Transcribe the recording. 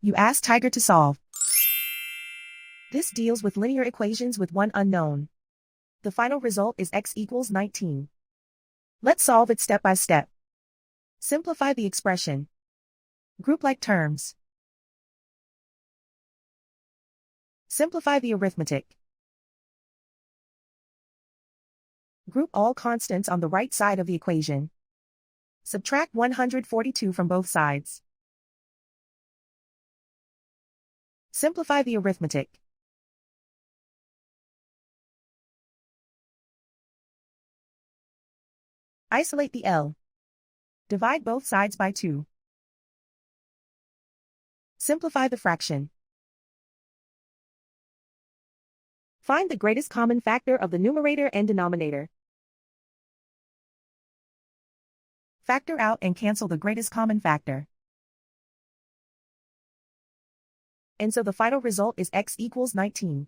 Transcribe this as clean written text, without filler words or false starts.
You ask Tiger to solve. This deals with linear equations with one unknown. The final result is x equals 19. Let's solve it step by step. Simplify the expression. Group like terms. Simplify the arithmetic. Group all constants on the right side of the equation. Subtract 142 from both sides. Simplify the arithmetic. Isolate the L. Divide both sides by 2. Simplify the fraction. Find the greatest common factor of the numerator and denominator. Factor out and cancel the greatest common factor. And so the final result is x equals 19.